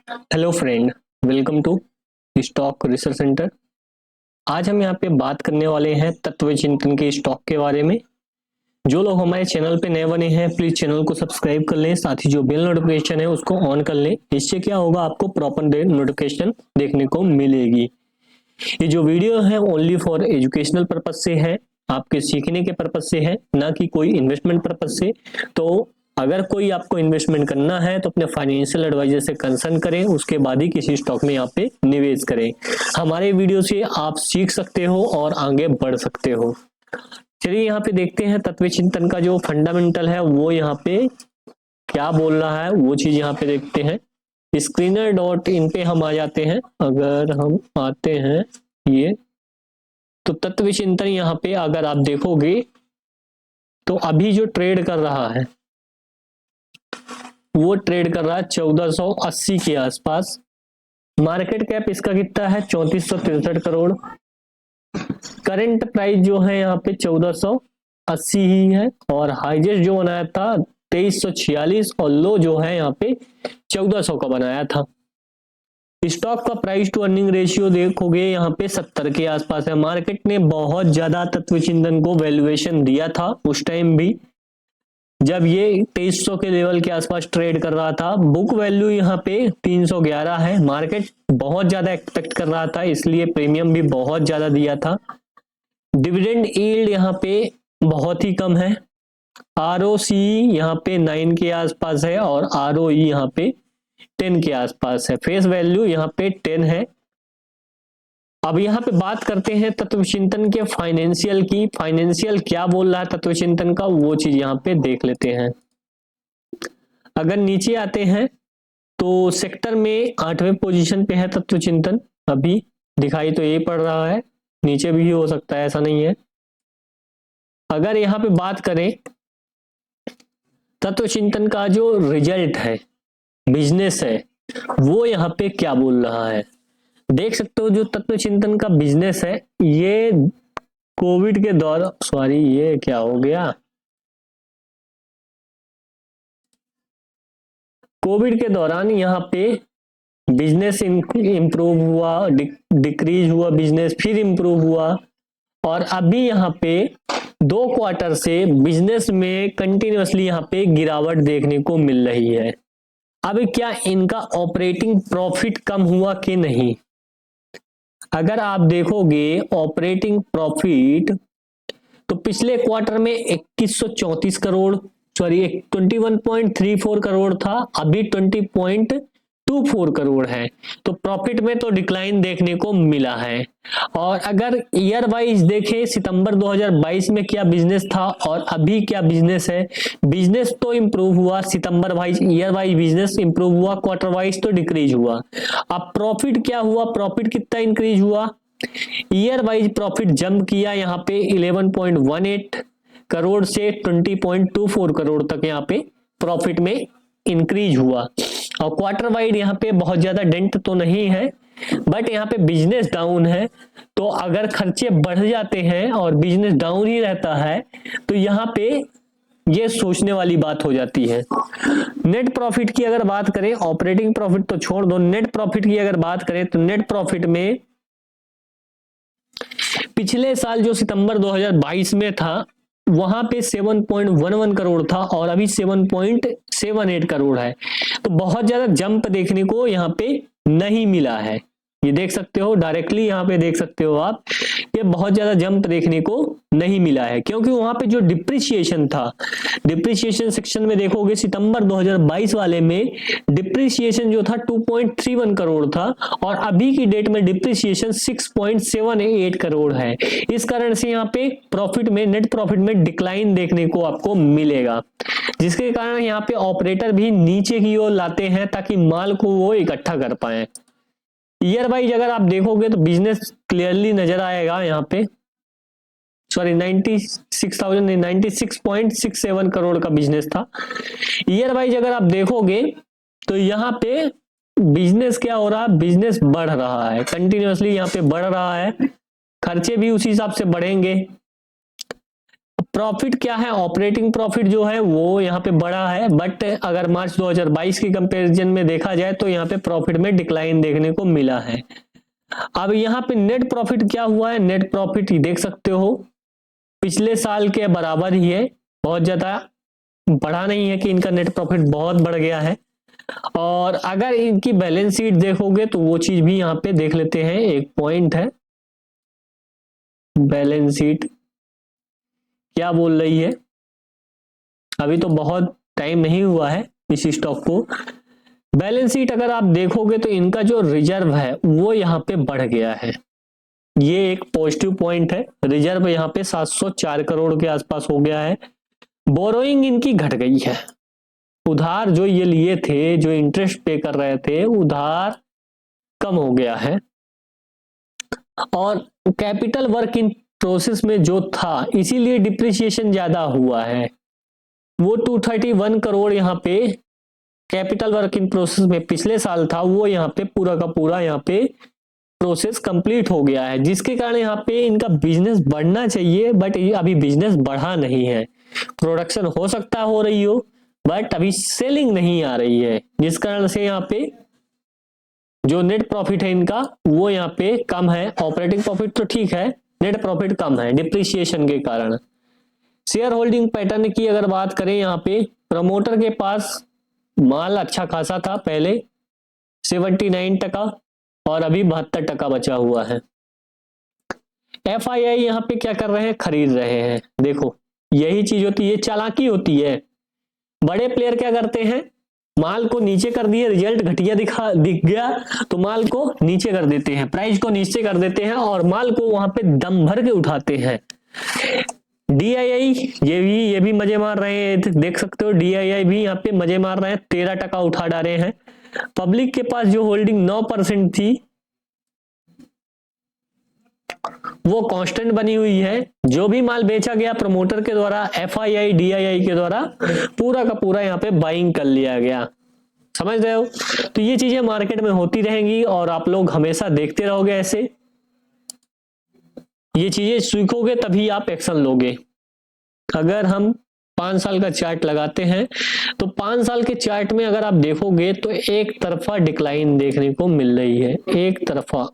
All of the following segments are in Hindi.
Hello friend, welcome to stock research centre. आज हम यहाँ पे बात करने वाले हैं तत्व चिंतन के स्टॉक के बारे में। जो लोग हमारे चैनल पे नए बने हैं प्लीज चैनल को सब्सक्राइब कर लें, साथ ही जो बेल नोटिफिकेशन है उसको ऑन कर लें। इससे क्या होगा, आपको प्रॉपर नोटिफिकेशन देखने को मिलेगी। ये जो वीडियो है ओनली फॉर एजुकेशनल पर्पज से है, आपके सीखने के पर्पज से है, ना कि कोई इन्वेस्टमेंट पर्पज से। तो अगर कोई आपको इन्वेस्टमेंट करना है तो अपने फाइनेंशियल एडवाइजर से कंसल्ट करें, उसके बाद ही किसी स्टॉक में यहाँ पे निवेश करें। हमारे वीडियो से आप सीख सकते हो और आगे बढ़ सकते हो। चलिए यहाँ पे देखते हैं तत्व चिंतन का जो फंडामेंटल है वो यहाँ पे क्या बोल रहा है, वो चीज यहाँ पे देखते हैं। स्क्रीनर डॉट इन पे हम आ जाते हैं। अगर हम आते हैं ये तो तत्व चिंतन यहाँ पे अगर आप देखोगे तो अभी जो ट्रेड कर रहा है वो ट्रेड कर रहा है 1480 के आसपास। मार्केट कैप इसका कितना है, 3463 करोड़। करंट प्राइस जो है यहाँ पे 1480 ही है, और हाईएस्ट जो बनाया था 2346, और लो जो है यहाँ पे 1400 का बनाया था। स्टॉक का प्राइस टू अर्निंग रेशियो देखोगे यहाँ पे 70 के आसपास है। मार्केट ने बहुत ज्यादा तत्व चिंतन को वैल्यूएशन दिया था उस टाइम भी, जब ये 2300 के लेवल के आसपास ट्रेड कर रहा था। बुक वैल्यू यहाँ पे 311 है। मार्केट बहुत ज्यादा एक्सपेक्ट कर रहा था, इसलिए प्रीमियम भी बहुत ज्यादा दिया था। डिविडेंड यील्ड यहाँ पे बहुत ही कम है। आरओसी यहाँ पे 9 के आसपास है और आरओई यहाँ पे 10 के आसपास है। फेस वैल्यू यहाँ पे 10 है। अब यहाँ पे बात करते हैं तत्व चिंतन के फाइनेंशियल की। फाइनेंशियल क्या बोल रहा है तत्व चिंतन का, वो चीज यहाँ पे देख लेते हैं। अगर नीचे आते हैं तो सेक्टर में 8वें पोजीशन पे है तत्व चिंतन। अभी दिखाई तो ये पड़ रहा है, नीचे भी हो सकता है, ऐसा नहीं है। अगर यहाँ पे बात करें तत्व चिंतन का जो रिजल्ट है, बिजनेस है, वो यहाँ पे क्या बोल रहा है देख सकते हो। जो तत्व चिंतन का बिजनेस है ये कोविड के दौरान, सॉरी ये क्या हो गया, कोविड के दौरान यहाँ पे बिजनेस इंप्रूव हुआ, डिक्रीज हुआ बिजनेस, फिर इंप्रूव हुआ, और अभी यहाँ पे 2 क्वार्टर से बिजनेस में कंटिन्यूअसली यहाँ पे गिरावट देखने को मिल रही है। अब क्या इनका ऑपरेटिंग प्रॉफिट कम हुआ कि नहीं? अगर आप देखोगे ऑपरेटिंग प्रॉफिट तो पिछले क्वार्टर में 2134 करोड़, सॉरी 21.34 करोड़ था, अभी 20.24 करोड़ है। तो प्रॉफिट में तो डिक्लाइन देखने को मिला है। और अगर ईयर वाइज देखें सितंबर 2022 में क्या बिजनेस था और अभी क्या बिजनेस है, बिजनेस तो इंप्रूव हुआ, सितंबर wise year wise business improve हुआ, क्वार्टर वाइज तो डिक्रीज हुआ। अब प्रॉफिट क्या हुआ, प्रॉफिट कितना इंक्रीज हुआ, ईयर वाइज प्रॉफिट जंप किया यहाँ पे 11.18 करोड़ से 20.24 करोड़ तक यहाँ पे प्रॉफिट में इंक्रीज हुआ। और क्वार्टर वाइड यहाँ पे बहुत ज्यादा डेंट तो नहीं है, बट यहाँ पे बिजनेस डाउन है। तो अगर खर्चे बढ़ जाते हैं और बिजनेस डाउन ही रहता है तो यहाँ पे ये सोचने वाली बात हो जाती है। नेट प्रॉफिट की अगर बात करें, ऑपरेटिंग प्रॉफिट तो छोड़ दो, नेट प्रॉफिट की अगर बात करें तो नेट प्रॉफिट में पिछले साल जो सितंबर 2022 में था वहां पे 7.11 करोड़ था और अभी 7.78 करोड़ है। तो बहुत ज्यादा जंप देखने को यहाँ पे नहीं मिला है। ये देख सकते हो, डायरेक्टली यहाँ पे देख सकते हो आप, ये बहुत ज्यादा जंप देखने को नहीं मिला है, क्योंकि वहां पे जो डिप्रिसिएशन था, डिप्रिसिएशन सेक्शन में देखोगे सितंबर 2022 वाले में डिप्रिसिएशन जो था 2.31 करोड़ था और अभी की डेट में डिप्रिसिएशन 6.78 करोड़ है। इस कारण से यहाँ पे प्रॉफिट में, नेट प्रॉफिट में डिक्लाइन देखने को आपको मिलेगा, जिसके कारण यहाँ पे ऑपरेटर भी नीचे की ओर लाते हैं ताकि माल को वो इकट्ठा कर पाए। ईयर वाइज अगर आप देखोगे तो बिजनेस क्लियरली नजर आएगा यहाँ पे, सॉरी 96,096.67 करोड़ का बिजनेस था। ईयर वाइज अगर आप देखोगे तो यहाँ पे बिजनेस क्या हो रहा है, बिजनेस बढ़ रहा है, कंटिन्यूअसली यहाँ पे बढ़ रहा है, खर्चे भी उसी हिसाब से बढ़ेंगे। प्रॉफिट क्या है, ऑपरेटिंग प्रॉफिट जो है वो यहाँ पे बढ़ा है, बट अगर मार्च 2022 की कंपैरिजन में देखा जाए तो यहाँ पे प्रॉफिट में डिक्लाइन देखने को मिला है। अब यहाँ पे नेट प्रॉफिट क्या हुआ है, नेट प्रॉफिट देख सकते हो पिछले साल के बराबर ही है, बहुत ज्यादा बढ़ा नहीं है कि इनका नेट प्रॉफिट बहुत बढ़ गया है। और अगर इनकी बैलेंस शीट देखोगे तो वो चीज भी यहाँ पे देख लेते हैं, एक पॉइंट है बैलेंस शीट क्या बोल रही है। अभी तो बहुत टाइम नहीं हुआ है इस स्टॉक को। बैलेंस शीट अगर आप देखोगे तो इनका जो रिजर्व है वो यहाँ पे बढ़ गया है, ये एक पॉजिटिव पॉइंट है। रिजर्व यहाँ पे 704 करोड़ के आसपास हो गया है। बोरोइंग इनकी घट गई है, उधार जो ये लिए थे, जो इंटरेस्ट पे कर रहे थे, उधार कम हो गया है। और कैपिटल वर्क इन प्रोसेस में जो था इसीलिए डिप्रिसिएशन ज्यादा हुआ है, वो 231 करोड़ यहाँ पे कैपिटल वर्क इन प्रोसेस में पिछले साल था, वो यहाँ पे पूरा का पूरा यहाँ पे प्रोसेस कंप्लीट हो गया है, जिसके कारण यहाँ पे इनका बिजनेस बढ़ना चाहिए, बट अभी बिजनेस बढ़ा नहीं है। प्रोडक्शन हो सकता हो रही हो बट अभी सेलिंग नहीं आ रही है, जिस कारण से यहाँ पे जो नेट प्रॉफिट है इनका वो यहाँ पे कम है। ऑपरेटिंग प्रॉफिट तो ठीक है, नेट प्रॉफिट कम है डिप्रिसिएशन के कारण। शेयर होल्डिंग पैटर्न की अगर बात करें, यहाँ पे प्रमोटर के पास माल अच्छा खासा था पहले 79% और अभी 72% बचा हुआ है। FII यहाँ पे क्या कर रहे हैं, खरीद रहे हैं। देखो यही चीज होती है, चालाकी होती है। बड़े प्लेयर क्या करते हैं, माल को नीचे कर दिए, रिजल्ट घटिया दिख गया तो माल को नीचे कर देते हैं, प्राइस को नीचे कर देते हैं और माल को वहां पे दम भर के उठाते हैं। DII ये भी मजे मार रहे हैं, देख सकते हो DII भी यहाँ पे मजे मार रहे हैं, 13% उठा डाले हैं। पब्लिक के पास जो होल्डिंग 9% थी वो कांस्टेंट बनी हुई है। जो भी माल बेचा गया प्रमोटर के द्वारा, FII DII के द्वारा पूरा का पूरा यहाँ पे बाइंग कर लिया गया, समझ रहे हो। तो ये चीजें मार्केट में होती रहेंगी और आप लोग हमेशा देखते रहोगे ऐसे, ये चीजें सीखोगे तभी आप एक्शन लोगे। अगर हम 5 साल का चार्ट लगाते हैं तो 5 साल के चार्ट में अगर आप देखोगे तो एक तरफा डिक्लाइन देखने को मिल रही है, एक तरफा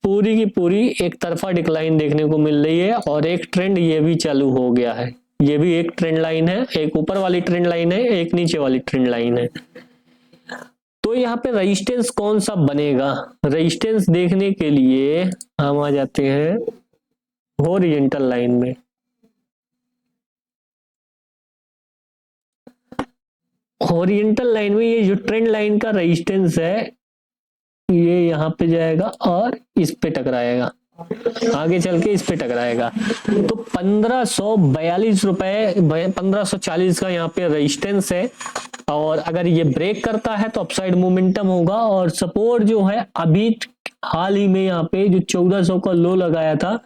पूरी की पूरी एक तरफा डिक्लाइन देखने को मिल रही है। और एक ट्रेंड ये भी चालू हो गया है, ये भी एक ट्रेंड लाइन है, एक ऊपर वाली ट्रेंड लाइन है, एक नीचे वाली ट्रेंड लाइन है। तो यहाँ पे रेजिस्टेंस कौन सा बनेगा, रेजिस्टेंस देखने के लिए हम आ जाते हैं हॉरिजॉन्टल लाइन में। हॉरिजॉन्टल लाइन में ये जो ट्रेंड लाइन का रेजिस्टेंस है ये यहाँ पे जाएगा और इस पे टकराएगा, आगे चल के इस पे टकराएगा। तो 1542 रुपए 1540 का यहाँ पे रेजिस्टेंस है और अगर ये ब्रेक करता है तो अपसाइड मोमेंटम होगा। और सपोर्ट जो है अभी हाल ही में यहाँ पे जो 1400 का लो लगाया था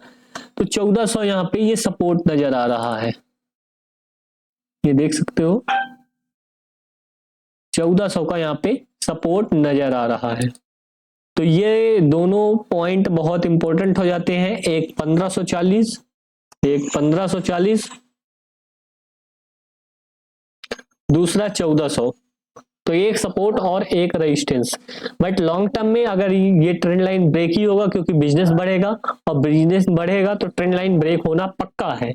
तो 1400 यहाँ पे ये सपोर्ट नजर आ रहा है, ये देख सकते हो 1400 का यहाँ पे सपोर्ट नजर आ रहा है। तो ये दोनों पॉइंट बहुत इंपॉर्टेंट हो जाते हैं, एक 1540, एक 1540, दूसरा 1400। तो एक सपोर्ट और एक रेजिस्टेंस। बट लॉन्ग टर्म में अगर ये ट्रेंड लाइन ब्रेक ही होगा, क्योंकि बिजनेस बढ़ेगा और बिजनेस बढ़ेगा तो ट्रेंड लाइन ब्रेक होना पक्का है।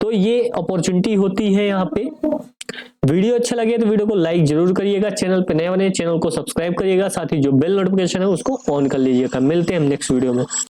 तो ये अपॉर्चुनिटी होती है यहाँ पे। वीडियो अच्छा लगे तो वीडियो को लाइक जरूर करिएगा, चैनल पे नए बने चैनल को सब्सक्राइब करिएगा, साथ ही जो बेल नोटिफिकेशन है उसको ऑन कर लीजिएगा। मिलते हैं हम नेक्स्ट वीडियो में।